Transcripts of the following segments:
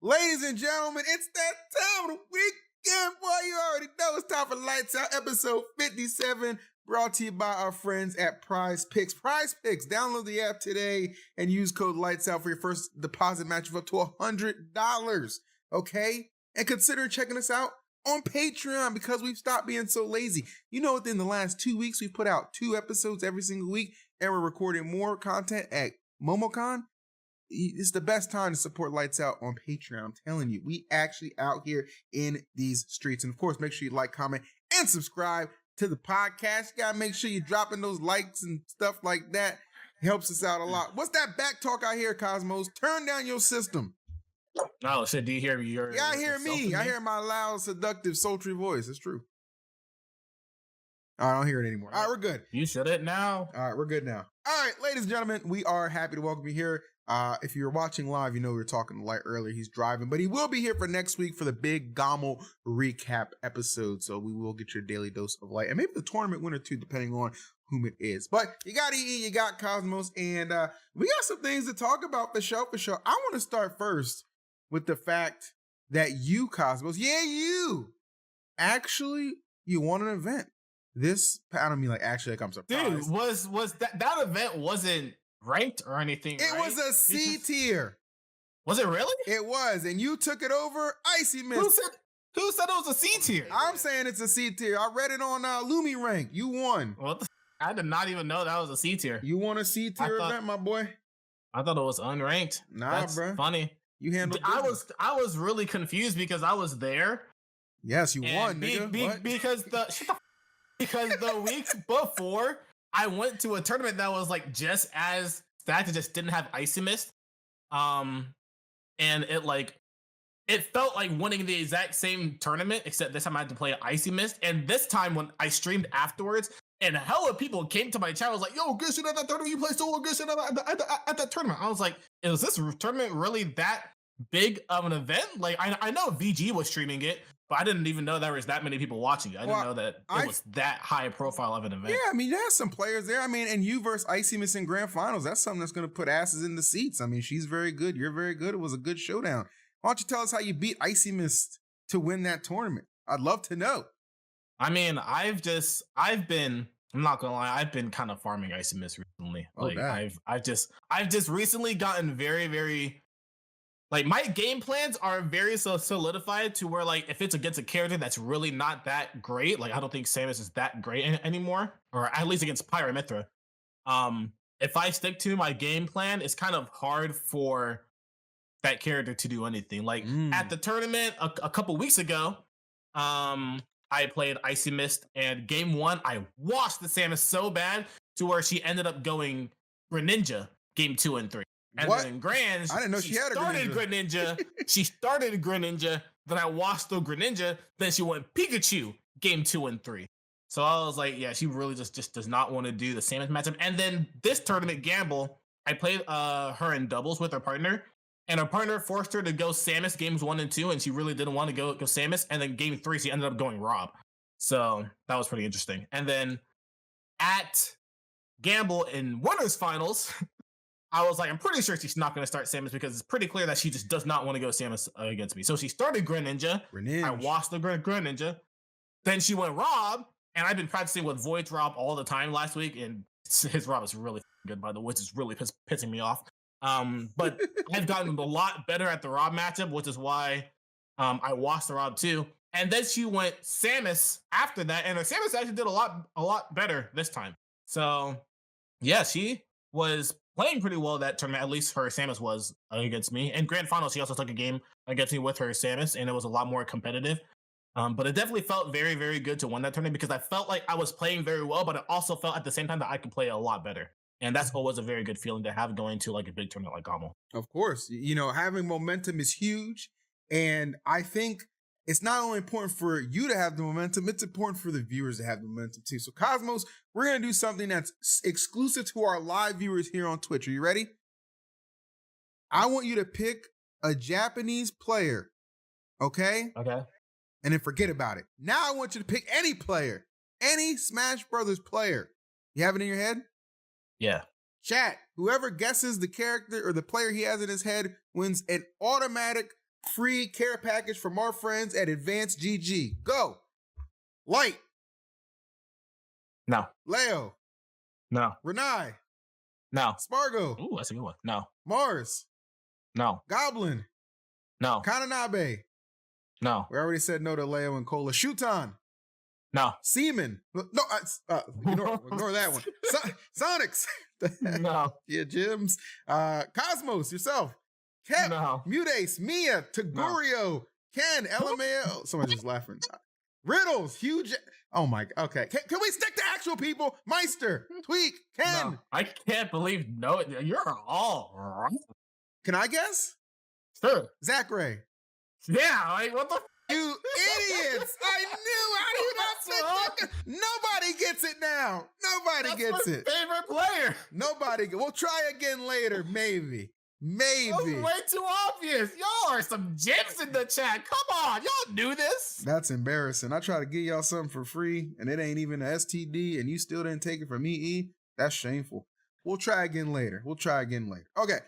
Ladies and gentlemen, it's that time of the weekend. Boy, you already know it's time for Lights Out, episode 57, brought to you by our friends at Prize Picks. Prize Picks, download the app today and use code Lights Out for your first deposit match of up to $100, okay? And consider checking us out on Patreon because we've stopped being so lazy. You know, within the last 2 weeks, we've put out 2 episodes every single week, and we're recording more content at MomoCon. It's the best time to support Lights Out on Patreon. I'm telling you, we actually out here in these streets. And of course, make sure you like, comment, and subscribe to the podcast. You gotta make sure you're dropping those likes and stuff like that. It helps us out a lot. What's that back talk I hear, Cosmos? Turn down your system. Oh, shit, do you hear me? Yeah, I hear me. I hear my loud, seductive, sultry voice. It's true. I don't hear it anymore. All right, we're good. You should it now. All right, we're good now. All right, ladies and gentlemen, we are happy to welcome you here. If you're watching live, you know we were talking to Light earlier. He's driving, but he will be here for next week for the big Gommel recap episode. So we will get your daily dose of Light and maybe the tournament winner too, depending on whom it is. But you got EE, you got Cosmos, and we got some things to talk about for sure. I want to start first with the fact that you, Cosmos, you won an event. I don't mean like actually like I'm surprised. Dude, was that event wasn't ranked or anything? It was a C tier. Was it really? It was, and you took it over Icy Mist. Who said it was a C tier? I'm saying it's a C tier. I read it on Lumi Rank. You won. What? I did not even know that was a C tier. You won a C tier event, my boy. I thought it was unranked. Nah, bro. Funny. You handled. I was really confused because I was there. Yes, you won, nigga. Because the week before, I went to a tournament that was like just as stacked. It just didn't have Icy Mist. And it felt like winning the exact same tournament, except this time I had to play Icy Mist. And this time when I streamed afterwards, and hella people came to my chat, was like, "Yo, good shit at that tournament. You played so well, good shit at that tournament." I was like, "Is this tournament really that big of an event?" Like, I know VG was streaming it, but I didn't even know there was that many people watching it. I didn't know that it was that high a profile of an event. Yeah, I mean, there's some players there. I mean, and you versus Icy Mist in grand finals, that's something that's going to put asses in the seats. I mean, she's very good. You're very good. It was a good showdown. Why don't you tell us how you beat Icy Mist to win that tournament? I'd love to know. I mean, I'm not gonna lie, I've been kind of farming Icy Mist recently. Like, I've just recently gotten very, very, like, my game plans are very solidified to where, like, if it's against a character that's really not that great, like, I don't think Samus is that great anymore, or at least against Pyra/Mythra. If I stick to my game plan, it's kind of hard for that character to do anything. Like, at the tournament a couple weeks ago, I played Icy Mist, and game 1, I washed the Samus so bad to where she ended up going Greninja game 2 and 3. And then in Grands, I didn't know she had a Greninja. She started Greninja, then I washed the Greninja, then she went Pikachu game 2 and 3. So I was like, yeah, she really just does not want to do the Samus matchup. And then this tournament, Gamble, I played her in doubles with her partner, and her partner forced her to go Samus games 1 and 2, and she really didn't want to go Samus. And then game 3, she ended up going Rob. So that was pretty interesting. And then at Gamble in winners finals, I was like, I'm pretty sure she's not going to start Samus because it's pretty clear that she just does not want to go Samus against me. So she started Greninja. I watched the Greninja. Then she went Rob, and I've been practicing with Void's Rob all the time last week, and his Rob is really good, by the way, which is really pissing me off. But I've gotten a lot better at the Rob matchup, which is why I watched the Rob too. And then she went Samus after that, and her Samus actually did a lot better this time. So yeah, she was playing pretty well that tournament. At least her Samus was against me. In grand finals, she also took a game against me with her Samus, and it was a lot more competitive. But it definitely felt very, very good to win that tournament because I felt like I was playing very well, but it also felt at the same time that I could play a lot better. And that's always a very good feeling to have going to like a big tournament like Gommel. Of course, you know, having momentum is huge. And I think it's not only important for you to have the momentum, it's important for the viewers to have the momentum too. So Cosmos, we're going to do something that's exclusive to our live viewers here on Twitch. Are you ready? I want you to pick a Japanese player. Okay? Okay. And then forget about it. Now I want you to pick any player, any Smash Brothers player. You have it in your head? Yeah. Chat, whoever guesses the character or the player he has in his head wins an automatic free care package from our friends at Advanced GG. Go. Light. No. Leo. No. Renai. No. Spargo. Ooh, that's a good one. No. Mars. No. Goblin. No. Kananabe. No. We already said no to Leo and Cola. Shuton. No. Seaman. No, ignore that one. Sonics. No. Yeah, Jims. Cosmos, yourself. Kep, No. Mutace, Mia, Tagurio, Ken, LMAO. Someone's just laughing. Riddles, huge. Oh my. Okay. Can we stick to actual people? Meister, Tweak, Ken. No. I can't believe no. You're all right. Can I guess? Sure. Zach Ray. Yeah. Like what the. You idiots! I knew. How do you not fit? Nobody gets it now. Nobody gets my it. favorite player. Nobody. We'll try again later. Maybe. That was way too obvious. Y'all are some gems in the chat. Come on, y'all knew this. That's embarrassing. I try to give y'all something for free, and it ain't even a STD, and you still didn't take it from me, E. That's shameful. We'll try again later. Okay.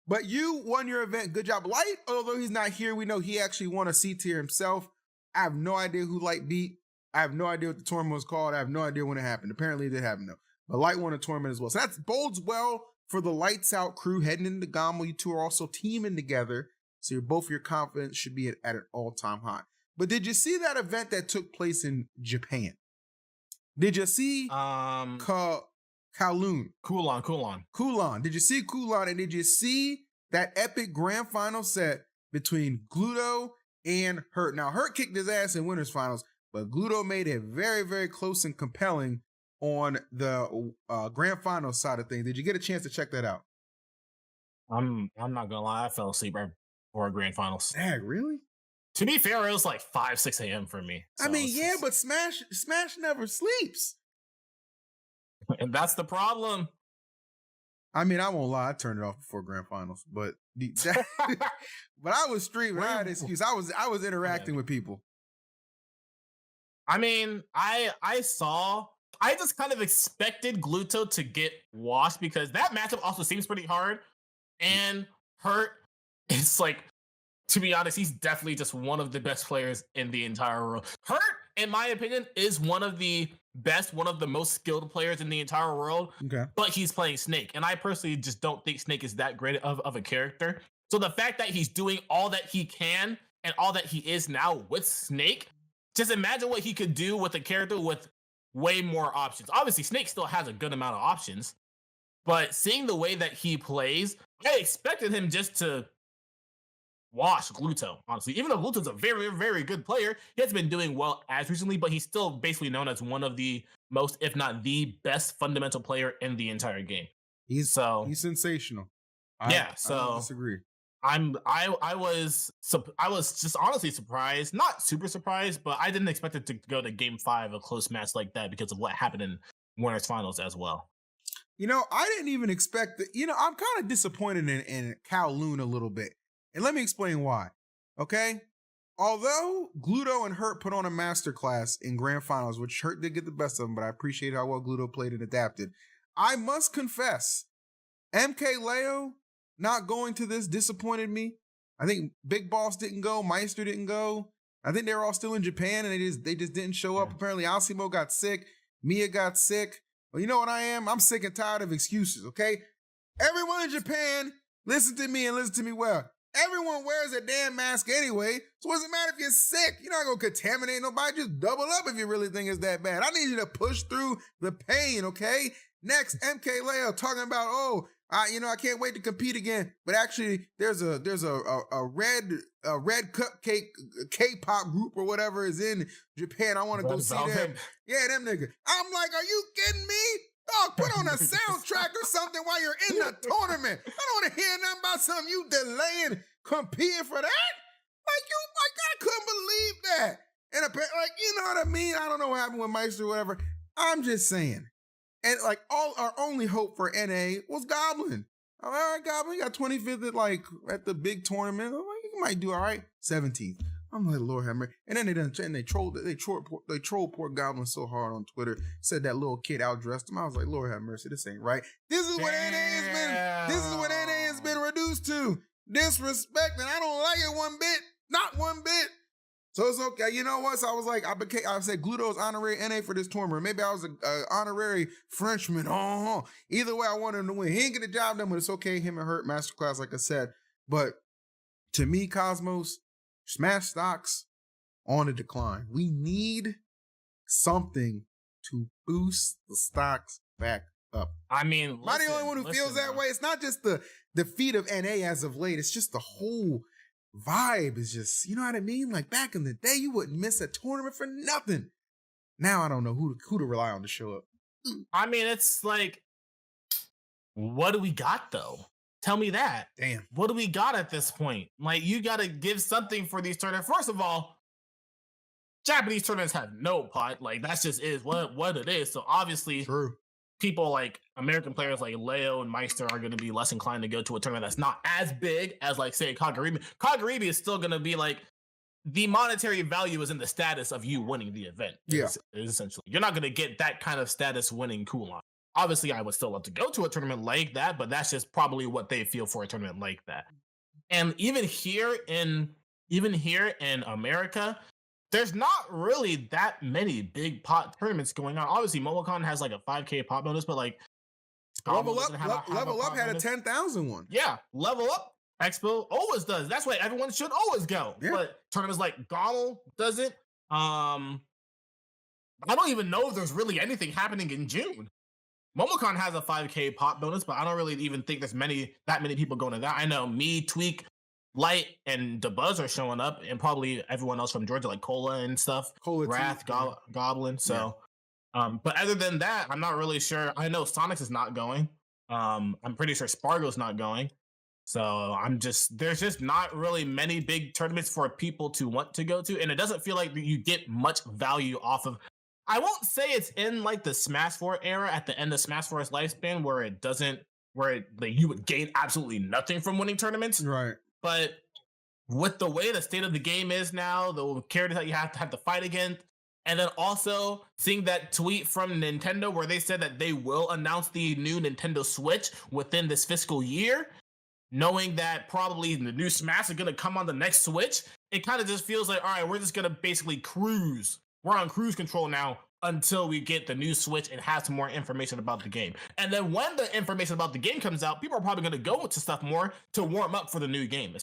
But you won your event. Good job. Light, although he's not here, we know he actually won a C tier himself. I have no idea who Light beat. I have no idea what the tournament was called. I have no idea when it happened. Apparently it did happen though. But Light won a tournament as well. So that bodes well for the Lights Out crew heading into Gamo. You two are also teaming together. So both your confidence should be at an all-time high. But did you see that event that took place in Japan? Did you see Kowloon? Kulon. Did you see Kulon? And did you see that epic grand final set between Gluto and Hurt? Now, Hurt kicked his ass in winners finals, but Gluto made it very, very close and compelling on the grand final side of things. Did you get a chance to check that out? I'm not gonna lie, I fell asleep right before grand finals. Dang, really? To be fair, it was like 5, 6 a.m. for me. So I mean, yeah, but Smash never sleeps. And that's the problem. I mean, I won't lie, I turned it off before grand finals, but but I was streaming. I had an excuse. I was interacting with people. I mean, I just kind of expected Gluto to get washed because that matchup also seems pretty hard. And Hurt is like, to be honest, he's definitely just one of the best players in the entire world. Hurt, in my opinion, is one of the best, one of the most skilled players in the entire world. Okay. But he's playing Snake. And I personally just don't think Snake is that great of a character. So the fact that he's doing all that he can and all that he is now with Snake, just imagine what he could do with a character with way more options. Obviously, Snake still has a good amount of options. But seeing the way that he plays, I expected him just to wash Gluto, honestly. Even though Gluto's a very, very good player, he has been doing well as recently, but he's still basically known as one of the most, if not the best fundamental player in the entire game. He's sensational. I don't disagree. I was just honestly surprised, not super surprised, but I didn't expect it to go to game 5, a close match like that, because of what happened in winners finals as well. You know, I didn't even expect that. You know, I'm kind of disappointed in Kowloon a little bit. And let me explain why. Okay? Although Gluto and Hurt put on a masterclass in grand finals, which Hurt did get the best of them, but I appreciate how well Gluto played and adapted. I must confess, MK Leo not going to this disappointed me. I think Big Boss didn't go, Meister didn't go. I think they were all still in Japan and they just didn't show up. Apparently Alcimo got sick, Mia got sick. Well, you know what I am? I'm sick and tired of excuses, okay? Everyone in Japan, listen to me and listen to me well. Everyone wears a damn mask anyway, so what does it matter if you're sick? You're not gonna contaminate nobody. Just double up if you really think it's that bad. I need you to push through the pain, okay? Next, MK Leo talking about, I can't wait to compete again. But actually, there's a red cupcake K-pop group or whatever is in Japan. I want to go see them. Yeah, them niggas. I'm like, are you kidding me? Dog, put on a soundtrack or something while you're in the tournament. I don't want to hear nothing about something you delaying competing for that. I couldn't believe that. And you know what I mean? I don't know what happened with Meister or whatever. I'm just saying. And our only hope for NA was Goblin. All right, Goblin, you got 25th at the big tournament. I'm like, you might do all right. 17th. I'm like, Lord have mercy. And then they trolled poor Goblin so hard on Twitter. Said that little kid outdressed him. I was like, Lord have mercy, this ain't right. This is what NA has been reduced to. disrespect, and I don't like it one bit. Not one bit. So it's okay. You know what? So I was like, I said Gluto's honorary NA for this tournament. Maybe I was an honorary Frenchman. Either way, I wanted him to win. He didn't get the job done, but it's okay. Him and Hurt Masterclass, like I said. But to me, Cosmos, Smash stocks on a decline. We need something to boost the stocks back up. I mean, am I the only one who feels that way? It's not just the defeat of NA as of late. It's just the whole vibe is just, you know what I mean? Like back in the day, you wouldn't miss a tournament for nothing. Now I don't know who to rely on to show up. I mean, it's like, what do we got though? Tell me that. Damn. What do we got at this point? Like, you got to give something for these tournaments. First of all, Japanese tournaments have no pot. Like, that's just is what it is. So obviously, true. People like American players like Leo and Meister are going to be less inclined to go to a tournament that's not as big as, like, say, Kaguribi. Kaguribi is still going to be like, the monetary value is in the status of you winning the event. Yeah. Essentially. You're not going to get that kind of status winning Kulon. Obviously, I would still love to go to a tournament like that, but that's just probably what they feel for a tournament like that. And even here in America, there's not really that many big pot tournaments going on. Obviously, MomoCon has like a 5K pot bonus, but like Level Up had a 10,000 one. Yeah, Level Up Expo always does. That's why everyone should always go. Yeah. But tournaments like Gauntlet doesn't. I don't even know if there's really anything happening in June. MomoCon has a 5K pot bonus, but I don't really even think there's that many people going to that. I know me, Tweak, Light, and DeBuzz are showing up, and probably everyone else from Georgia, like Cola and stuff. Wrath, Goblin. So, but other than that, I'm not really sure. I know Sonics is not going. I'm pretty sure Spargo's not going. So there's just not really many big tournaments for people to want to go to, and it doesn't feel like you get much value off of. I won't say it's in like the Smash 4 era at the end of Smash 4's lifespan where you would gain absolutely nothing from winning tournaments. Right. But with the way the state of the game is now, the characters that you have to fight against, and then also seeing that tweet from Nintendo where they said that they will announce the new Nintendo Switch within this fiscal year, knowing that probably the new Smash is going to come on the next Switch, it kind of just feels like, all right, we're just going to basically cruise. We're on cruise control now until we get the new Switch and have some more information about the game. And then when the information about the game comes out, people are probably going to go into stuff more to warm up for the new game.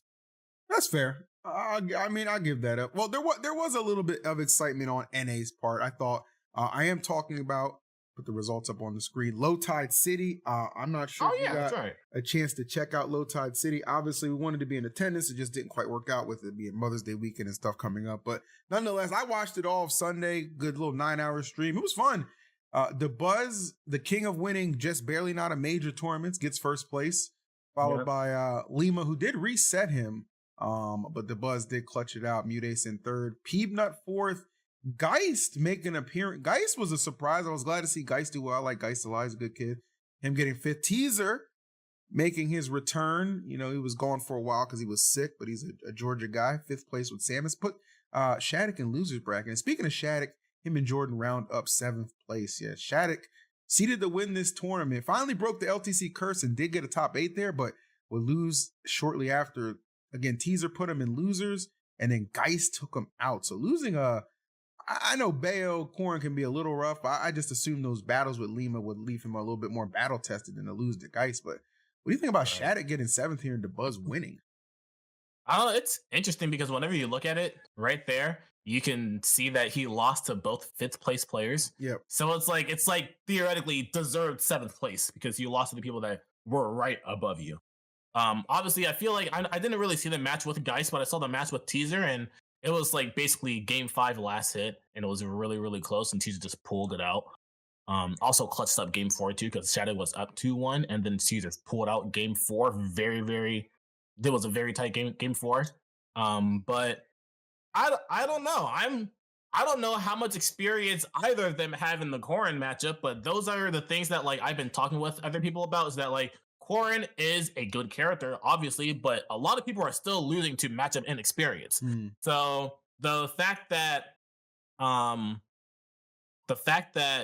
That's fair. I mean, I give that up. Well, there was a little bit of excitement on NA's part. I thought I am talking about, put the results up on the screen, Low Tide City. I'm not sure if you got a chance to check out Low Tide City. Obviously, we wanted to be in attendance. It just didn't quite work out with it being Mother's Day weekend and stuff coming up. But nonetheless, I watched it all Sunday. Good little 9-hour stream. It was fun. DeBuzz, the king of winning just barely not a major tournaments, gets first place, followed by Lima, who did reset him. But DeBuzz did clutch it out. Mutace in third. Peebnut fourth. Geist making an appearance. Geist was a surprise. I was glad to see Geist do well. I like Geist a lot. He's a good kid. Him getting fifth. Teaser making his return. You know, he was gone for a while because he was sick, but he's a Georgia guy. Fifth place with Samus. Put Shattuck in losers bracket. And speaking of Shattuck, him and Jordan round up seventh place. Yeah, Shattuck seeded to win this tournament. Finally broke the LTC curse and did get a top 8 there, but would lose shortly after. Again, Teaser put him in losers, and then Geist took him out. So losing I know Bayo Corrin can be a little rough. I just assumed those battles with Lima would leave him a little bit more battle tested than to lose to Geist. But what do you think about Shattuck getting seventh here and DeBuzz winning? It's interesting because whenever you look at it right there, you can see that he lost to both fifth place players. Yep. So it's like theoretically deserved seventh place because you lost to the people that were right above you. Obviously, I feel like I didn't really see the match with Geist, but I saw the match with Teaser, and it was like basically game 5 last hit, and it was really, really close, and Teaser just pulled it out. Also clutched up game 4 too, because Shadow was up 2-1, and then Teaser pulled out game 4. There was a very tight game 4. But I don't know. I don't know how much experience either of them have in the Corrin matchup, but those are the things that like I've been talking with other people about, is that like Corrin is a good character, obviously, but a lot of people are still losing to matchup inexperience. So the fact that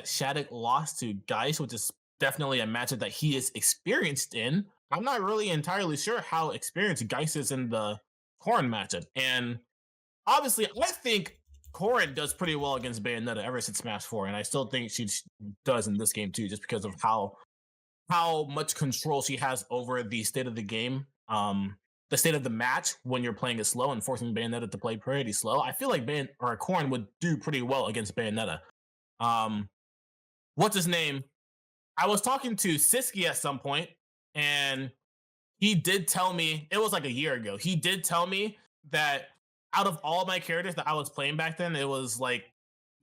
Shattuck lost to Geist, which is definitely a matchup that he is experienced in, I'm not really entirely sure how experienced Geist is in the Corrin matchup. And obviously, I think Corrin does pretty well against Bayonetta ever since Smash 4, and I still think she does in this game too, just because of how much control she has over the state of the game, the state of the match when you're playing it slow and forcing Bayonetta to play pretty slow. I feel like Corrin would do pretty well against Bayonetta. What's his name? I was talking to Siski at some point, and he did tell me, it was like a year ago, he did tell me that out of all my characters that I was playing back then, it was like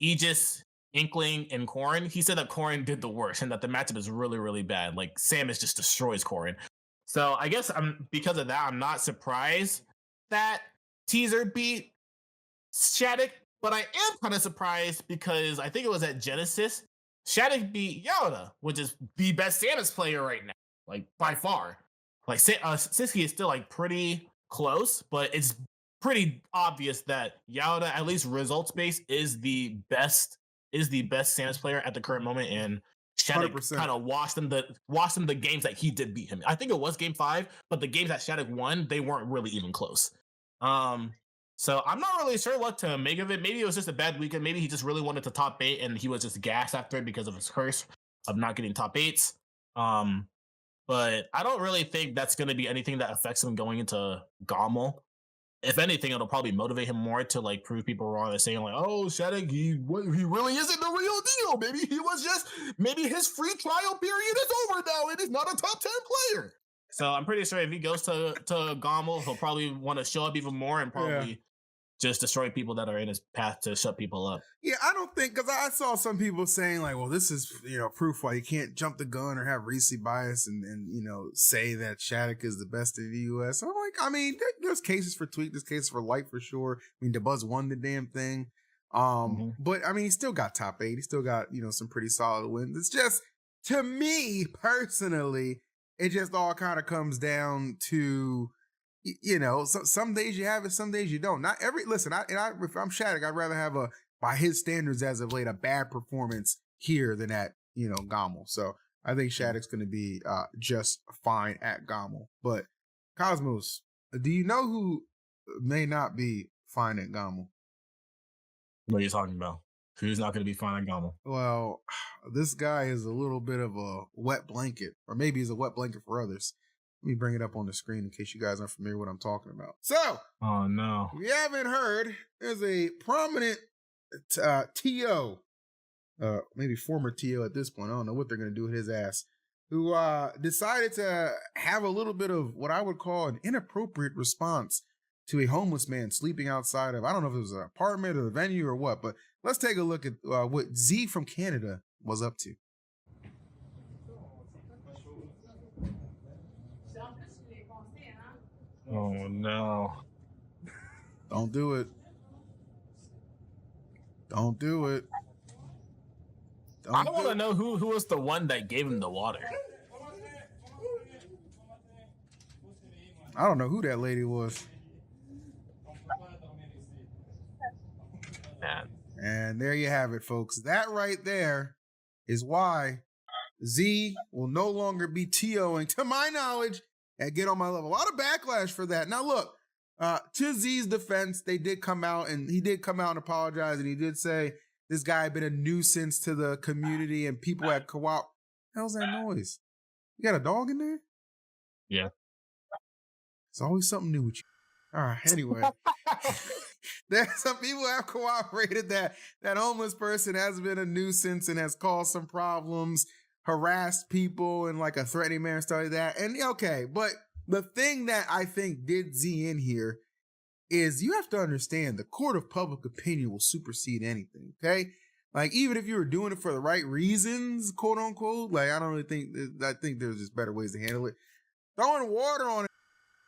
Aegis, Inkling, and Corrin. He said that Corrin did the worst and that the matchup is really, really bad. Like Samus just destroys Corrin. So I guess because of that, I'm not surprised that Teaser beat Shattuck, but I am kind of surprised because I think it was at Genesis. Shattuck beat Yoda, which is the best Samus player right now, like by far. Like Siski is still like pretty close, but it's pretty obvious that Yoda, at least results based, is the best Samus player at the current moment, and Shattuck kind of washed him the games that he did beat him. I think it was game 5, but the games that Shattuck won, they weren't really even close. So I'm not really sure what to make of it. Maybe it was just a bad weekend. Maybe he just really wanted to top 8 and he was just gassed after it because of his curse of not getting top 8s. But I don't really think that's going to be anything that affects him going into Gommel. If anything, it'll probably motivate him more to like prove people wrong and saying like, oh, Shattuck, he really isn't the real deal. Maybe his free trial period is over now and he's not a top 10 player. So I'm pretty sure if he goes to Gommel, he'll probably want to show up even more and probably just destroy people that are in his path to shut people up. Yeah, I don't think, because I saw some people saying like, well, this is, proof why you can't jump the gun or have recency bias and say that Shattuck is the best in the US. So I'm like, I mean, there's cases for tweak, there's cases for light for sure. I mean, DeBuzz won the damn thing. But I mean, he still got top 8. He still got, some pretty solid wins. It's just, to me personally, it just all kind of comes down to, some days you have it, some days you don't. Not every, listen, if I'm Shattuck, I'd rather have by his standards as of late, a bad performance here than at, Gommel. So I think Shattuck's going to be just fine at Gommel. But Cosmos, do you know who may not be fine at Gommel? What are you talking about? Who's not going to be fine at Gommel? Well, this guy is a little bit of a wet blanket, or maybe he's a wet blanket for others. Let me bring it up on the screen in case you guys aren't familiar with what I'm talking about. So, oh no, if you haven't heard, there's a prominent TO, maybe former TO at this point. I don't know what they're going to do with his ass, who decided to have a little bit of what I would call an inappropriate response to a homeless man sleeping outside of, I don't know if it was an apartment or a venue or what, but let's take a look at what Z from Canada was up to. Oh no. Don't do it. Don't do it. I want to know who was the one that gave him the water. I don't know who that lady was. Man. And there you have it, folks. That right there is why Z will no longer be TOing, to my knowledge, and Get On My Level. A lot of backlash for that. Now, look, to Z's defense, he did come out and apologize, and he did say this guy had been a nuisance to the community and people at co-op. How's that noise? You got a dog in there? Yeah. There's always something new with you. All right, anyway. There, some people have cooperated that homeless person has been a nuisance and has caused some problems, harassed people in like a threatening manner, stuff like that. And okay, but the thing that I think did Z in here is you have to understand the court of public opinion will supersede anything, okay? Like, even if you were doing it for the right reasons, quote unquote, like, I don't really think, I think there's just better ways to handle it. Throwing water on it,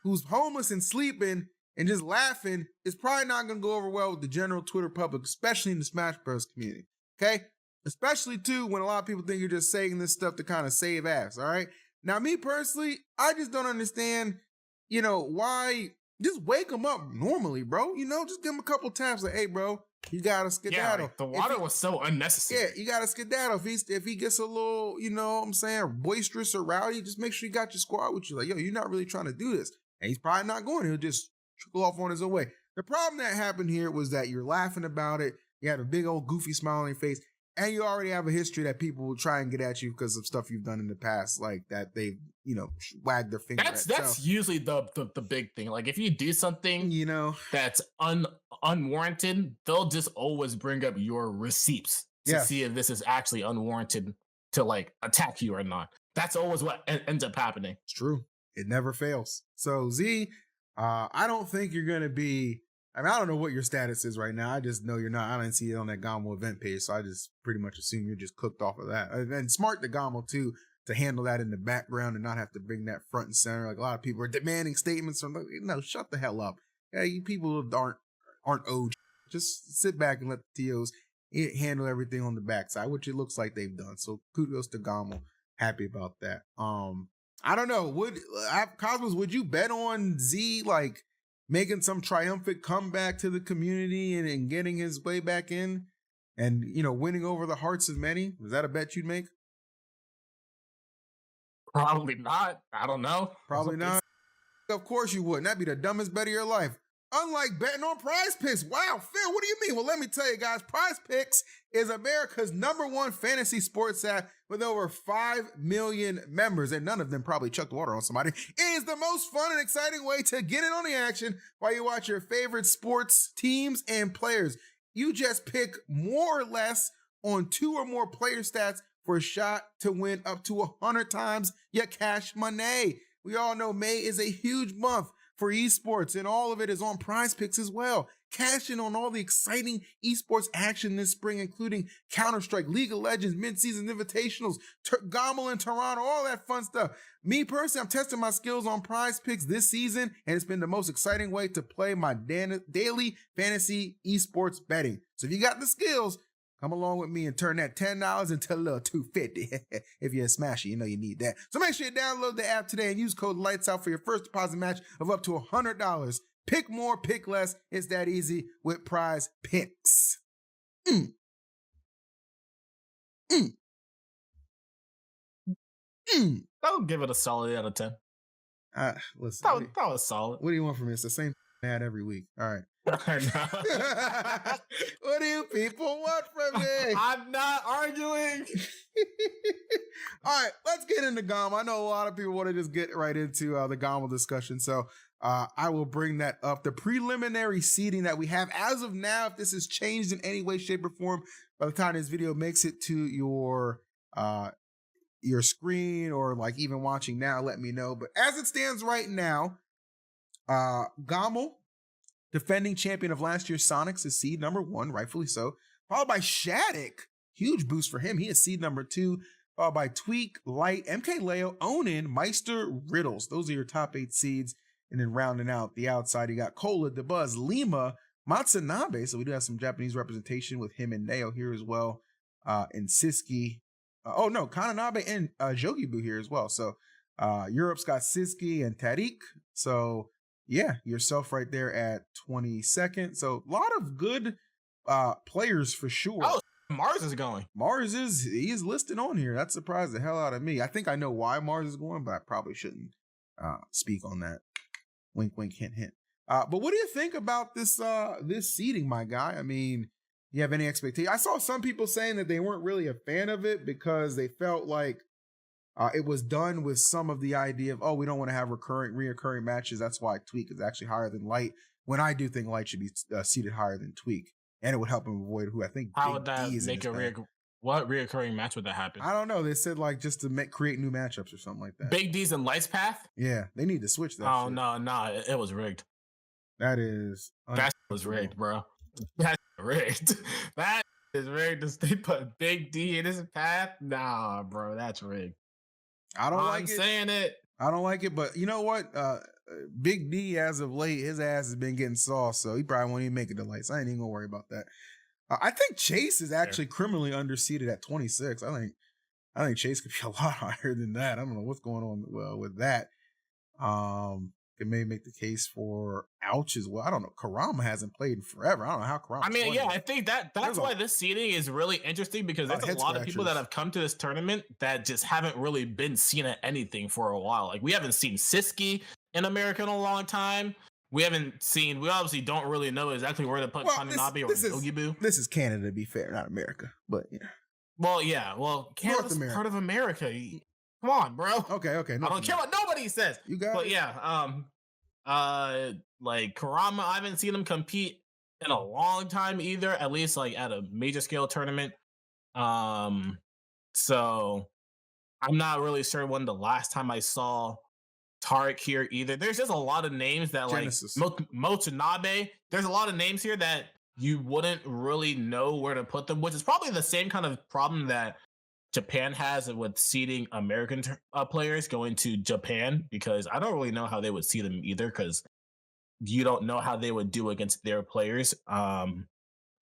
who's homeless and sleeping and just laughing is probably not going to go over well with the general Twitter public, especially in the Smash Bros. Community, okay? Especially, too, when a lot of people think you're just saying this stuff to kind of save ass, all right? Now, me personally, I just don't understand, why. Just wake them up normally, bro. Just give them a couple taps like, hey, bro, You gotta skedaddle. Yeah, like the water was so unnecessary. Yeah, you gotta skedaddle. If he gets a little, you know what I'm saying, boisterous or rowdy, just make sure you got your squad with you. Like, yo, you're not really trying to do this. And he's probably not going. He'll just trickle off on his own way. The problem that happened here was that you're laughing about it. You have a big old goofy smile on your face. And you already have a history that people will try and get at you because of stuff you've done in the past, like that they've, you know, wagged their finger at. That's usually the big thing. Like if you do something, you know, that's unwarranted, they'll just always bring up your receipts to see if this is actually unwarranted to like attack you or not. That's always what ends up happening. It's true. It never fails. So Z, I don't think you're gonna be. I mean, I don't know what your status is right now. I just know you're not. I didn't see it on that Gamo event page, so I just pretty much assume you're just cooked off of that. And smart to Gamo too to handle that in the background and not have to bring that front and center. Like a lot of people are demanding statements from. No, shut the hell up. Yeah, you people aren't owed. Just sit back and let the TOs handle everything on the backside, which it looks like they've done. So kudos to Gamo. Happy about that. I don't know. Cosmos, would you bet on Z like making some triumphant comeback to the community and getting his way back in and, you know, winning over the hearts of many? Was that a bet you'd make? Probably not. I don't know. Probably not. Of course you wouldn't. That'd be the dumbest bet of your life. Unlike betting on Prize Picks. Wow, Phil, what do you mean? Well, let me tell you guys, Prize Picks is America's #1 fantasy sports app with over 5 million members, and none of them probably chucked water on somebody. It is the most fun and exciting way to get in on the action while you watch your favorite sports teams and players. You just pick more or less on 2 or more player stats for a shot to win up to 100 times your cash money. We all know May is a huge month for esports, and all of it is on Prize Picks as well. Cash in on all the exciting esports action this spring, including Counter-Strike, League of Legends, mid-season invitationals, Gomel in Toronto, all that fun stuff. Me personally, I'm testing my skills on Prize Picks this season, and it's been the most exciting way to play my daily fantasy esports betting. So if you got the skills, come along with me and turn that $10 into a little $250. If you're a smasher, you know you need that. So make sure you download the app today and use code LIGHTSOUT for your first deposit match of up to $100. Pick more, pick less. It's that easy with Prize Picks. I'll give it a solid out of 10. Listen, that was solid. What do you want from me? It's the same ad every week. All right. What do you people want from me? I'm not arguing. All right, let's get into Gomel. I know a lot of people want to just get right into the Gomel discussion, so I will bring that up. The preliminary seeding that we have as of now, if this has changed in any way, shape, or form, by the time this video makes it to your screen or like even watching now, let me know. But as it stands right now, Gomel, defending champion of last year's Sonics, is seed #1, rightfully so. Followed by Shattuck, huge boost for him. He is seed #2. Followed by Tweak, Light, MK Leo, Onin, Meister, Riddles. Those are your top 8 seeds. And then rounding out the outside, you got Cola, DeBuzz, Lima, Matsunabe. So we do have some Japanese representation with him and Neo here as well. And Siski. Kananabe and Jogibu here as well. So Europe's got Siski and Tariq. So yeah, yourself right there at 22nd. So a lot of good players for sure. Oh, Mars is going. He is listed on here. That surprised the hell out of me. I think I know why Mars is going, but I probably shouldn't speak on that. Wink, wink, hint, hint. But what do you think about this seeding, my guy? I mean, you have any expectation? I saw some people saying that they weren't really a fan of it because they felt like it was done with some of the idea of, we don't want to have reoccurring matches. That's why Tweak is actually higher than Light, when I do think Light should be seated higher than Tweak. And it would help him avoid who I think How would that make what reoccurring match would that happen? I don't know. They said like just to create new matchups or something like that. Big D's and Light's path? Yeah, they need to switch that. Oh, no, it was rigged. That was rigged, bro. That's rigged. That is rigged. They put Big D in his path? Nah, bro, that's rigged. I don't like it. I'm saying it. I don't like it, but you know what? Big D, as of late, his ass has been getting sauce, so he probably won't even make it to Lights. I ain't even gonna worry about that. I think Chase is actually criminally underseeded at 26. I think Chase could be a lot higher than that. I don't know what's going on with that. Could maybe make the case for Ouch as well. I don't know. Karama hasn't played in forever. I don't know how Karama. I mean, yeah, I think that's why this seeding is really interesting because there's a lot of people that have come to this tournament that just haven't really been seen at anything for a while. Like we haven't seen Siski in America in a long time. We obviously don't really know exactly where to put Kananabe or Yogibu. This is Canada, to be fair, not America. But yeah. Well, Canada's part of America. Come on, bro. Okay. I don't care what nobody says. You got it. But yeah, like Karama, I haven't seen him compete in a long time either, at least like at a major scale tournament. So I'm not really sure when the last time I saw Tarek here either. There's just a lot of names that Genesis. like Motonabe. There's a lot of names here that you wouldn't really know where to put them, which is probably the same kind of problem that Japan has with seeding American players going to Japan, because I don't really know how they would see them either, because you don't know how they would do against their players. But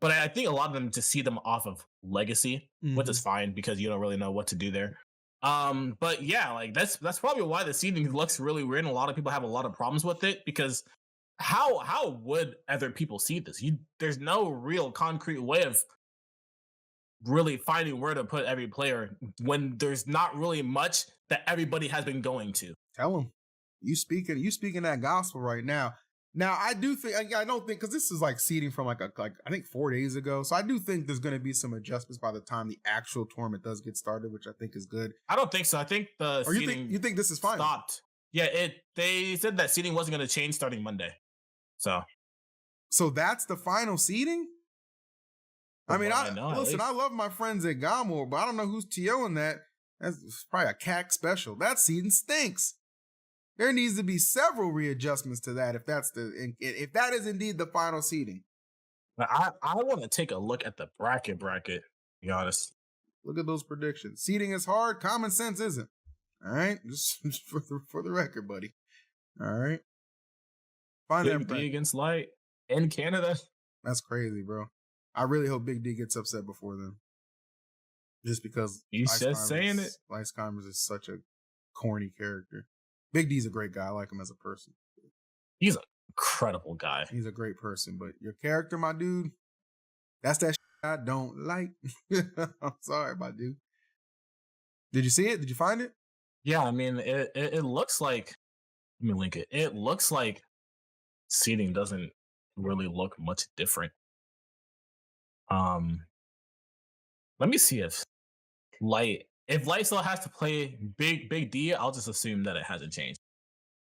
I think a lot of them just see them off of legacy, which is fine because you don't really know what to do there. But yeah, like that's probably why the seeding looks really weird, and a lot of people have a lot of problems with it, because how would other people see this? There's no real concrete way of really finding where to put every player when there's not really much that everybody has been going to. Tell them. You speaking that gospel right now. Now, I do think, I don't think, because this is like seeding from like I think 4 days ago. So I do think there's going to be some adjustments by the time the actual tournament does get started, which I think is good. I don't think so. I think the seeding you think this is fine? Stopped. Yeah, they said that seeding wasn't going to change starting Monday. So that's the final seeding? I mean, listen, I love my friends at Gamo, but I don't know who's TOing that. That's probably a CAC special. That seeding stinks. There needs to be several readjustments to that if that is indeed the final seeding. I want to take a look at the bracket, to be honest. Look at those predictions. Seeding is hard. Common sense isn't. All right? Just for the record, buddy. All right? Find Big D against Light in Canada. That's crazy, bro. I really hope Big D gets upset before then. Just because he's just saying it. Lice Commers is such a corny character. Big D's a great guy. I like him as a person. He's an incredible guy. He's a great person, but your character, my dude, that's that I don't like. I'm sorry, my dude. Did you see it? Did you find it? Yeah, I mean, it looks like, let me link it. It looks like seeding doesn't really look much different. Let me see if Light still has to play Big D, I'll just assume that it hasn't changed.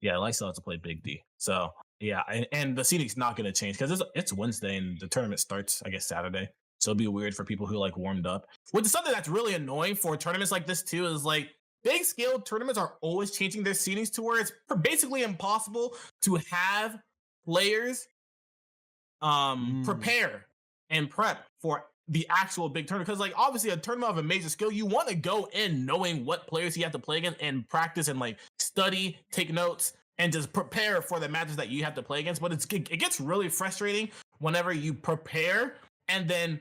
Yeah, Light still has to play Big D. So yeah, and the seeding's not going to change because it's Wednesday and the tournament starts, I guess, Saturday. So it'll be weird for people who like warmed up. Which is something that's really annoying for tournaments like this too, is like big scale tournaments are always changing their seedings to where it's basically impossible to have players prepare and prep for the actual big tournament, because like obviously a tournament of a major skill, you want to go in knowing what players you have to play against and practice and like study, take notes, and just prepare for the matches that you have to play against. But it gets really frustrating whenever you prepare and then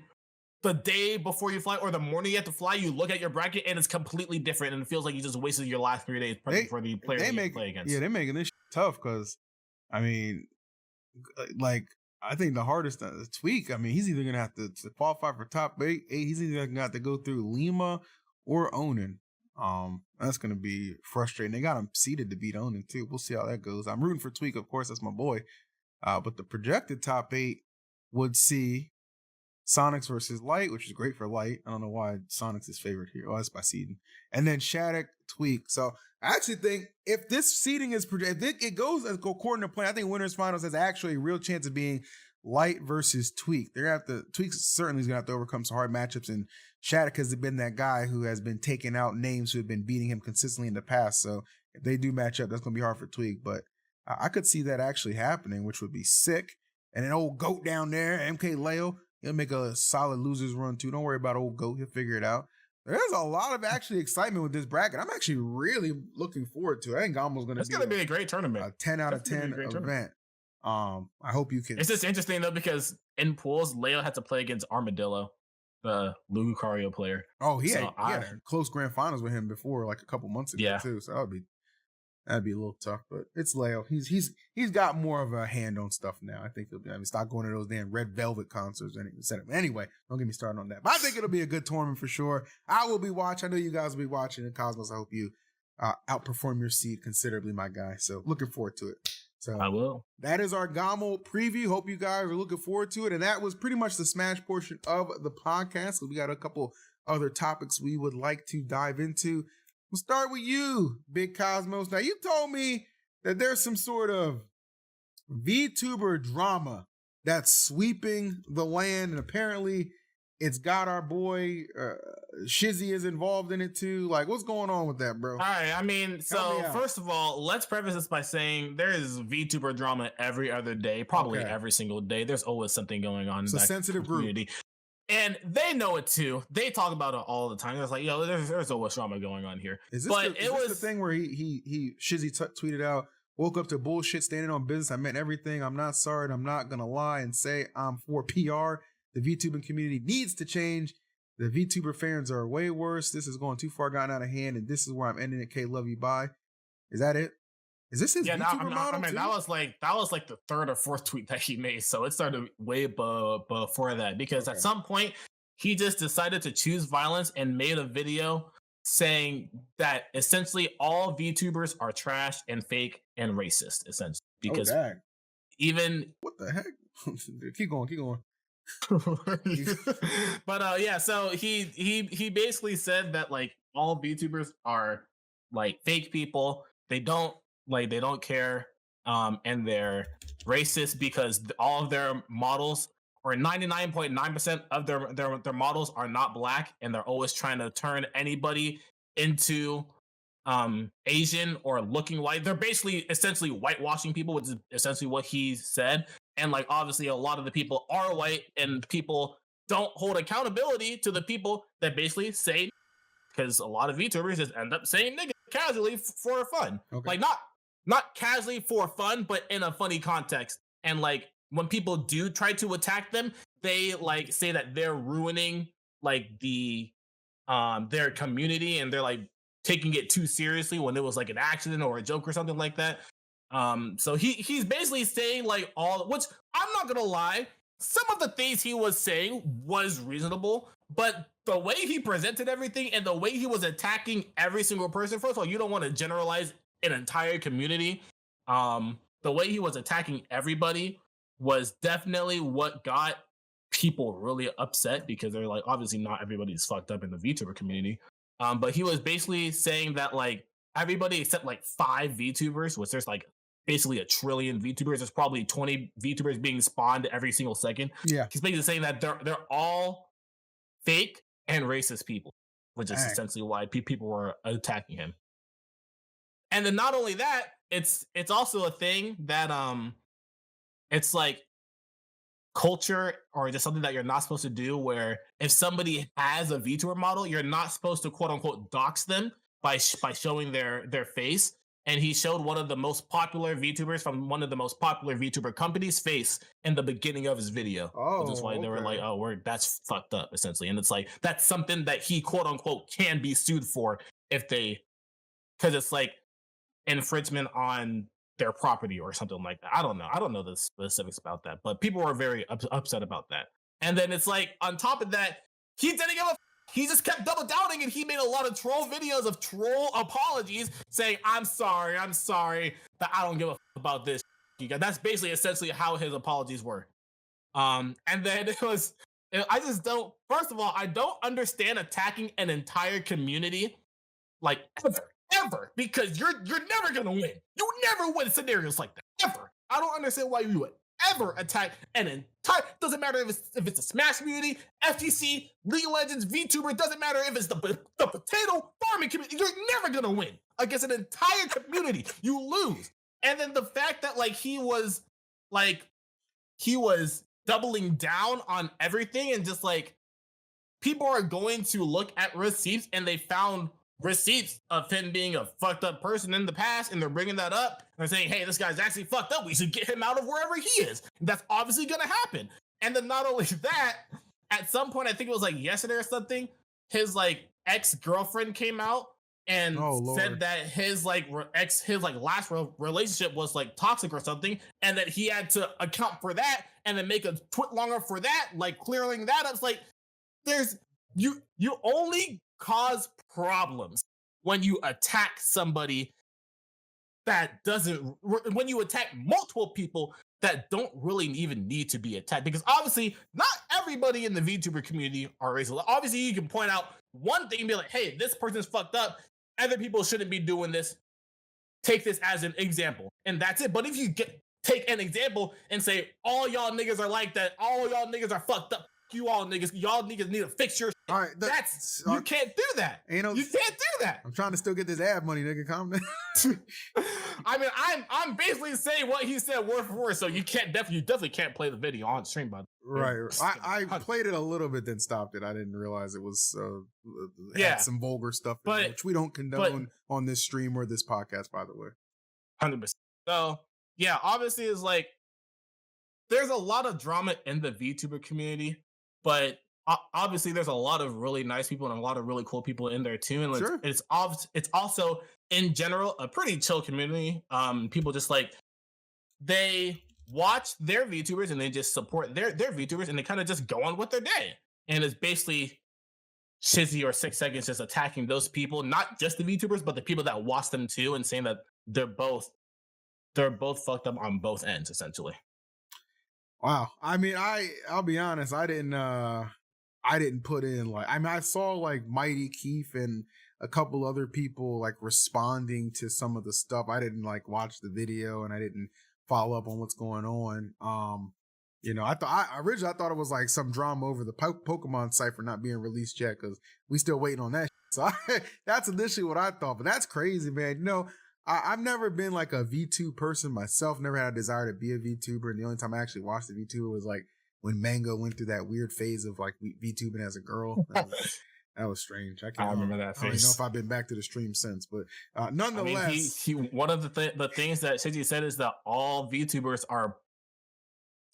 the day before you fly or the morning you have to fly, you look at your bracket and it's completely different and it feels like you just wasted your last 3 days prepping for the players you play against. Yeah, they're making this tough because, I mean, like, I think the hardest tweak, I mean, he's either going to have to qualify for top 8. He's either going to have to go through Lima or Onan. That's going to be frustrating. They got him seeded to beat Onan, too. We'll see how that goes. I'm rooting for Tweak, of course. That's my boy. But the projected top 8 would see Sonics versus Light, which is great for Light. I don't know why Sonics is favorite here. Oh, that's by seeding. And then Shattuck, Tweak. So I actually think if this seeding is projected, if it goes according to plan, I think winners finals has actually a real chance of being Light versus Tweak. They're gonna have to Tweak certainly is gonna have to overcome some hard matchups, and Shattuck has been that guy who has been taking out names who have been beating him consistently in the past. So if they do match up, that's gonna be hard for Tweak. But I could see that actually happening, which would be sick. And an old GOAT down there, MK Leo, he'll make a solid losers run too. Don't worry about old GOAT. He'll figure it out. There's a lot of actually excitement with this bracket. I'm actually really looking forward to it. I think Gamo's going to be a great tournament. A 10 out of 10 event. I hope you can. It's just interesting though, because in pools, Leo had to play against Armadillo, the Lucario player. Oh, he had a close grand finals with him before, like a couple months ago too. So that would be That'd be a little tough, but it's Leo. He's got more of a hand on stuff now. I think he'll be. I mean, stop going to those damn Red Velvet concerts and etc. Anyway, don't get me started on that. But I think it'll be a good tournament for sure. I will be watching. I know you guys will be watching. And Cosmos, I hope you outperform your seed considerably, my guy. So looking forward to it. So I will. That is our GOMO preview. Hope you guys are looking forward to it. And that was pretty much the Smash portion of the podcast. So we got a couple other topics we would like to dive into. We'll start with you, Big Cosmos. Now, you told me that there's some sort of VTuber drama that's sweeping the land, and apparently it's got our boy Shizzy is involved in it too. Like, what's going on with that, bro? All right, I mean, so first of all, let's preface this by saying there is VTuber drama every other day, probably every single day. There's always something going on in that sensitive community. And they know it too. They talk about it all the time. It's like, yo, there's always drama going on here. Is this the thing where Shizzy tweeted out, woke up to bullshit, standing on business. I meant everything. I'm not sorry. And I'm not going to lie and say I'm for PR. The VTubing community needs to change. The VTuber fans are way worse. This is going too far, gotten out of hand. And this is where I'm ending it. K, love you. Bye. Is that it? Is this his VTuber model? I mean, that was like the third or fourth tweet that he made. So it started way before that, because at some point he just decided to choose violence and made a video saying that essentially all VTubers are trash and fake and racist, essentially. Because even what the heck? keep going. But yeah, so he basically said that like all VTubers are like fake people. They don't care, and they're racist because all of their models, or 99.9% of their models, are not black, and they're always trying to turn anybody into Asian or looking white. They're basically essentially whitewashing people, which is essentially what he said. And like obviously a lot of the people are white, and people don't hold accountability to the people that basically say, because a lot of VTubers just end up saying nigga casually for fun. Like not casually for fun, but in a funny context. And like when people do try to attack them, they like say that they're ruining like the their community, and they're like taking it too seriously when it was like an accident or a joke or something like that. So he's basically saying like which I'm not gonna lie, some of the things he was saying was reasonable, but the way he presented everything and the way he was attacking every single person, first of all, you don't want to generalize an entire community. The way he was attacking everybody was definitely what got people really upset, because they're like, obviously not everybody's fucked up in the VTuber community. But he was basically saying that like everybody except like 5 VTubers, which there's like basically a trillion VTubers, there's probably 20 VTubers being spawned every single second. Yeah. He's basically saying that they're all fake and racist people, which is essentially why people were attacking him. And then not only that, it's also a thing that it's like culture, or just something that you're not supposed to do, where if somebody has a VTuber model, you're not supposed to quote unquote dox them by showing their face. And he showed one of the most popular VTubers from one of the most popular VTuber companies' face in the beginning of his video. Which is why they were like, oh, that's fucked up, essentially. And it's like, that's something that he quote unquote can be sued for because it's like infringement on their property or something like that. I don't know the specifics about that, but people were very upset about that. And then it's like, on top of that, he didn't give a he just kept double doubting, and he made a lot of troll videos of troll apologies saying, I'm sorry that I don't give a about this. That's basically essentially how his apologies were. And then first of all, I don't understand attacking an entire community like ever, because you're never gonna win. You never win scenarios like that, ever. I don't understand why you would ever attack an entire, doesn't matter if it's a Smash community, FTC, League of Legends, VTuber, doesn't matter if it's the potato farming community, you're never gonna win against an entire community. You lose. And then the fact that like he was doubling down on everything, and just like people are going to look at receipts, and they found receipts of him being a fucked up person in the past, and they're bringing that up. They're saying, hey, this guy's actually fucked up. We should get him out of wherever he is. That's obviously going to happen. And then not only that, at some point, I think it was like yesterday or something, his like ex-girlfriend came out and Oh, Lord. said that his like his like last relationship was like toxic or something, and that he had to account for that and then make a twit longer for that, like clearing that up. It's like there's you only cause problems when you attack somebody that doesn't, when you attack multiple people that don't really even need to be attacked, because obviously not everybody in the VTuber community are racist. Obviously you can point out one thing and be like, hey, this person's fucked up, other people shouldn't be doing this, take this as an example, and that's it. But if you take an example and say all y'all niggas are like that, all y'all niggas are fucked up, you all niggas, y'all niggas need to fix your shit. All right, That's you can't do that. You can't do that. I'm trying to still get this ad money, nigga. Calm down. I mean, I'm basically saying what he said word for word, so you definitely can't play the video on stream, but right. I played it a little bit, then stopped it. I didn't realize it was had some vulgar stuff, which we don't condone on this stream or this podcast, by the way. 100%. So yeah, obviously it's like there's a lot of drama in the VTuber community, but obviously there's a lot of really nice people and a lot of really cool people in there too, and sure. it's also in general a pretty chill community. People just like, they watch their VTubers and they just support their VTubers, and they kind of just go on with their day, and it's basically Shizzy or 6 Seconds just attacking those people, not just the VTubers but the people that watch them too, and saying that they're both fucked up on both ends essentially. Wow. I mean, I'll be honest, I didn't put in like, I mean, I saw like Mighty Keith and a couple other people like responding to some of the stuff. I didn't like watch the video, and I didn't follow up on what's going on. You know, originally I thought it was like some drama over the Pokemon cipher not being released yet, because we still waiting on that. So that's initially what I thought, but that's crazy, man. You know, I've never been like a VTube person myself, never had a desire to be a VTuber. And the only time I actually watched a VTuber was like when Mango went through that weird phase of like VTubing as a girl. That was strange. I remember that phase. I don't know if I've been back to the stream since, but nonetheless. I mean, he one of the things that Shizzy said is that all VTubers are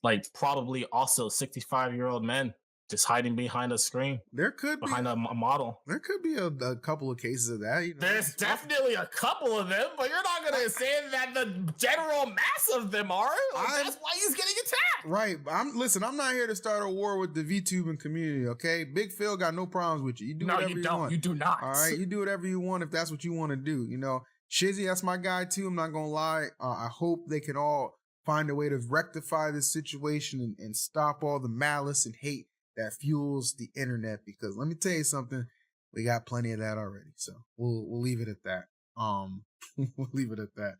like probably also 65-year-old men just hiding behind a screen. There could be behind a model. There could be a couple of cases of that. You know? There's definitely a couple of them, but you're not gonna say that the general mass of them are. That's why he's getting attacked. Right. I'm not here to start a war with the VTubing community. Okay, Big Phil got no problems with you. You do whatever you want. You do not. All right, you do whatever you want if that's what you want to do. You know, Shizzy, that's my guy too. I'm not gonna lie. I hope they can all find a way to rectify this situation and stop all the malice and hate that fuels the internet, because let me tell you something, we got plenty of that already. So we'll leave it at that. We'll leave it at that.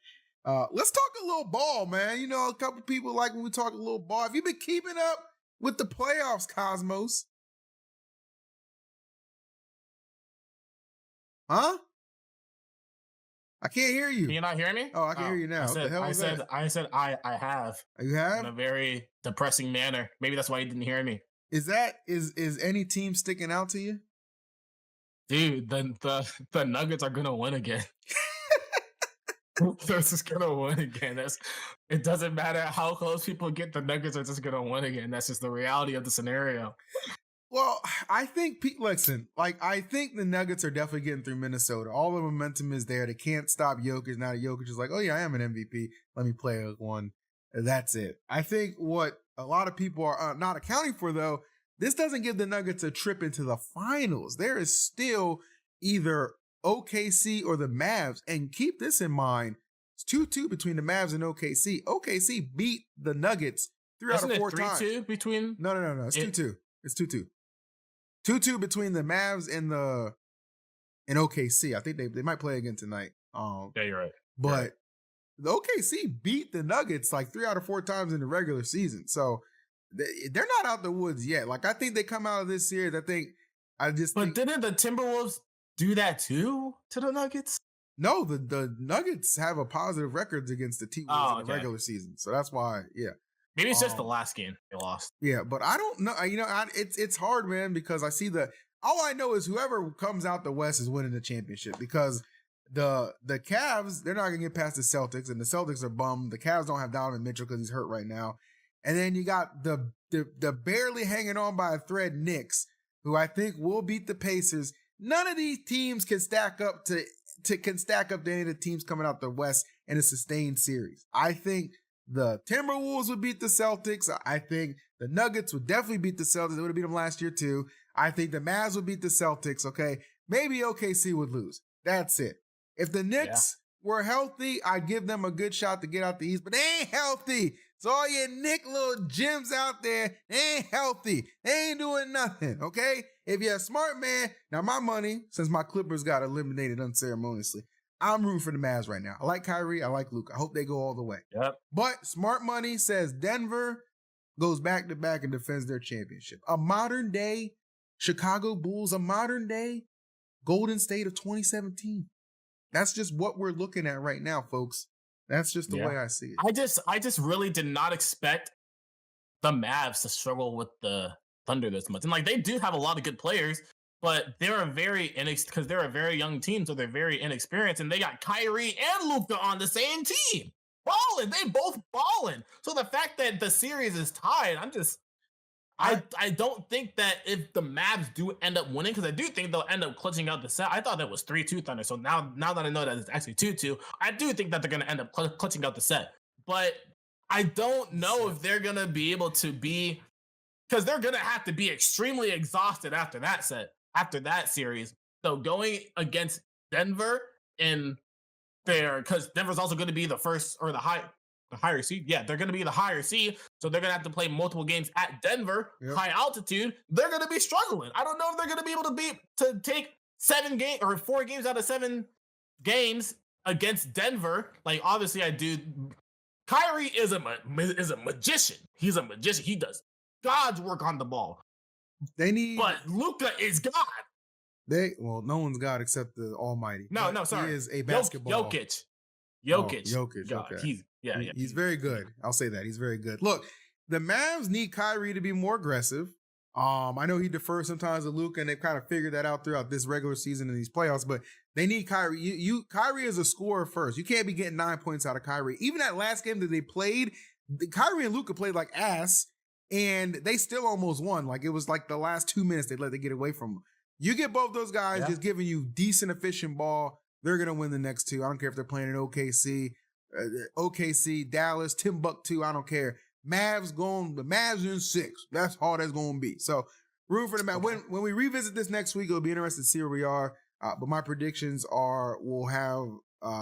Let's talk a little ball, man. You know, a couple people like when we talk a little ball. Have you been keeping up with the playoffs, Cosmos? Huh? I can't hear you. Can you not hear me? Oh, I can hear you now. I said I have. You have? In a very depressing manner. Maybe that's why you didn't hear me. Is any team sticking out to you? Dude, the Nuggets are gonna win again. They're just gonna win again. It doesn't matter how close people get, the Nuggets are just gonna win again. That's just the reality of the scenario. Well, I think I think the Nuggets are definitely getting through Minnesota. All the momentum is there. They can't stop Jokic. Now Jokic is like, oh yeah, I am an MVP. Let me play one. That's it. I think what a lot of people are not accounting for, though, this doesn't give the Nuggets a trip into the finals. There is still either OKC or the Mavs. And keep this in mind, it's 2-2 between the Mavs and OKC. OKC beat the Nuggets 3 out of 4 times. 3-2 between? No. It's 2-2. It's 2-2. 2-2 between the Mavs and OKC. I think they might play again tonight. Yeah, you're right. But the OKC beat the Nuggets like 3 out of 4 times in the regular season. So they're not out the woods yet. Like, I think they come out of this series. But didn't the Timberwolves do that too to the Nuggets? No, the Nuggets have a positive record against the T-Wolves in the regular season. So that's why, yeah. Maybe it's just the last game they lost. Yeah, but I don't know. You know, it's hard, man, because I see all I know is whoever comes out the West is winning the championship, because the Cavs, they're not going to get past the Celtics, and the Celtics are bummed. The Cavs don't have Donovan Mitchell because he's hurt right now. And then you got the barely hanging on by a thread Knicks, who I think will beat the Pacers. none of these teams can stack up to any of the teams coming out the West in a sustained series. I think the Timberwolves would beat the Celtics. I think the Nuggets would definitely beat the Celtics. They would have beat them last year too. I think the Mavs would beat the Celtics. Okay, maybe OKC would lose. That's it. If the Knicks were healthy, I'd give them a good shot to get out the East, but they ain't healthy. So all your Nick little gems out there, they ain't healthy. They ain't doing nothing, okay? If you're a smart man, now my money, since my Clippers got eliminated unceremoniously, I'm rooting for the Mavs right now. I like Kyrie. I like Luka. I hope they go all the way. Yep. But smart money says Denver goes back-to-back and defends their championship. A modern-day Chicago Bulls, a modern-day Golden State of 2017. That's just what we're looking at right now, folks. That's just the way I see it. I just really did not expect the Mavs to struggle with the Thunder this much. And like they do have a lot of good players, but they're a very because they're a very young team, so they're very inexperienced, and they got Kyrie and Luka on the same team. Balling. They both balling. So the fact that the series is tied, I don't think that if the Mavs do end up winning, because I do think they'll end up clutching out the set. I thought that was 3-2 Thunder. So now that I know that it's actually 2-2, I do think that they're going to end up clutching out the set. But I don't know if they're going to be able to be, because they're going to have to be extremely exhausted after that set, after that series. So going against Denver in there, because Denver's also going to be the first or the higher seed. Yeah, they're going to be the higher seed. So they're going to have to play multiple games at Denver, high altitude. They're going to be struggling. I don't know if they're going to be able to take 4 games out of 7 games against Denver. Like, obviously I do. Kyrie is a magician. He's a magician. He does God's work on the ball. But Luka is God. No one's God except the Almighty. No, sorry. He is a basketball. Jokic. God. Okay. He's very good. I'll say that. He's very good. Look, the Mavs need Kyrie to be more aggressive. I know he defers sometimes to Luka, and they've kind of figured that out throughout this regular season and these playoffs, but they need Kyrie. Kyrie is a scorer first. You can't be getting 9 points out of Kyrie. Even that last game that they played, Kyrie and Luka played like ass, and they still almost won. Like, it was like the last 2 minutes they let it get away from them. You get both those guys just giving you decent, efficient ball, they're going to win the next two. I don't care if they're playing in OKC, Dallas, Timbuktu, I don't care. The Mavs in 6. That's all that's going to be. So, root for the Mavs. Okay. When we revisit this next week, it'll be interesting to see where we are. But my predictions are we'll have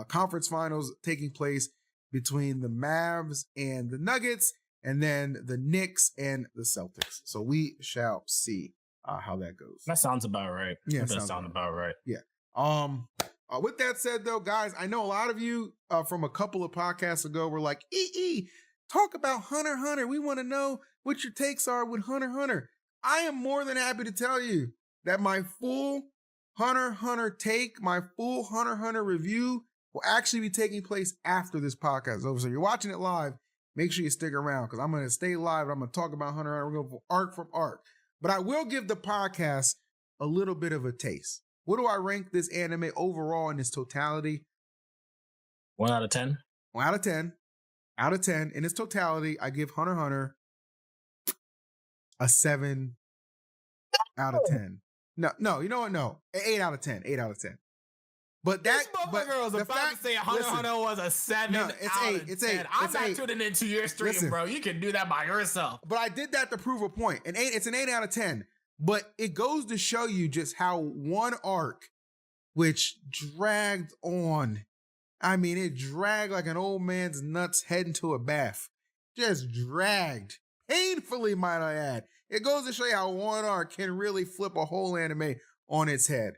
conference finals taking place between the Mavs and the Nuggets, and then the Knicks and the Celtics. So, we shall see how that goes. That sounds about right. Yeah, that does sound about right. Yeah. With that said, though, guys, I know a lot of you from a couple of podcasts ago were like, talk about Hunter x Hunter. We want to know what your takes are with Hunter x Hunter. I am more than happy to tell you that my full Hunter x Hunter take, my full Hunter x Hunter review will actually be taking place after this podcast is over. So you're watching it live, make sure you stick around because I'm going to stay live. I'm going to talk about Hunter x Hunter. We're going to go arc from arc. But I will give the podcast a little bit of a taste. What do I rank this anime overall in its totality? 1 out of 10. 1 out of 10. Out of 10. In its totality, I give Hunter x Hunter a 7 out of 10. No, you know what? No. 8 out of 10. 8 out of 10. But that, but girl was about to say Hunter x Hunter was a 7. No, it's 8. It's 8. I'm not tuning into your stream, bro. You can do that by yourself. But I did that to prove a point. It's an 8 out of 10. But it goes to show you just how one arc, which dragged on. I mean, it dragged like an old man's nuts heading to a bath. Just dragged. Painfully, might I add. It goes to show you how one arc can really flip a whole anime on its head.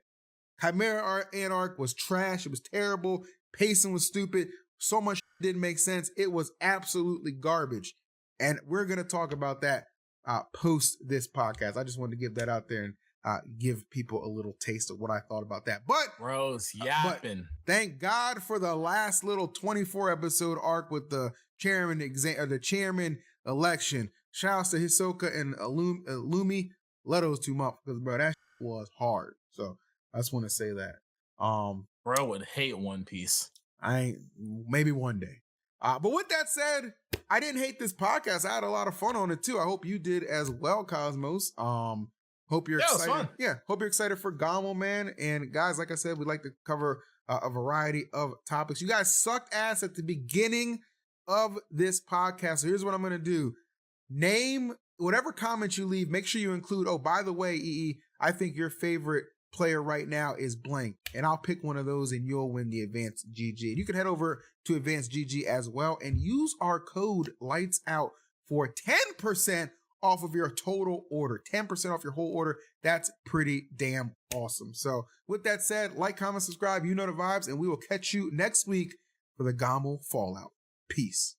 Chimera arc was trash. It was terrible. Pacing was stupid. So much didn't make sense. It was absolutely garbage. And we're going to talk about that post this podcast. I just wanted to give that out there and give people a little taste of what I thought about that. But Rose yapping. Thank God for the last little 24 episode arc with the chairman election. Shouts to Hisoka and Lumi. Let those two up because bro, that was hard. So I just want to say that. Bro would hate One Piece. Maybe one day. But with that said, I didn't hate this podcast. I had a lot of fun on it too. I hope you did as well, Cosmos. Hope you're Yeah, it was excited. fun. Yeah, hope you're excited for Gommel, man. And guys, like I said, we like to cover a variety of topics. You guys sucked ass at the beginning of this podcast. So here's what I'm going to do. Name whatever comments you leave. Make sure you include, oh, by the way, EE, I think your favorite player right now is blank. And I'll pick one of those and you'll win the Advanced GG. And you can head over to Advanced GG as well and use our code LIGHTSOUT for 10% off of your total order. 10% off your whole order. That's pretty damn awesome. So with that said, like, comment, subscribe. You know the vibes. And we will catch you next week for the Gommel Fallout. Peace.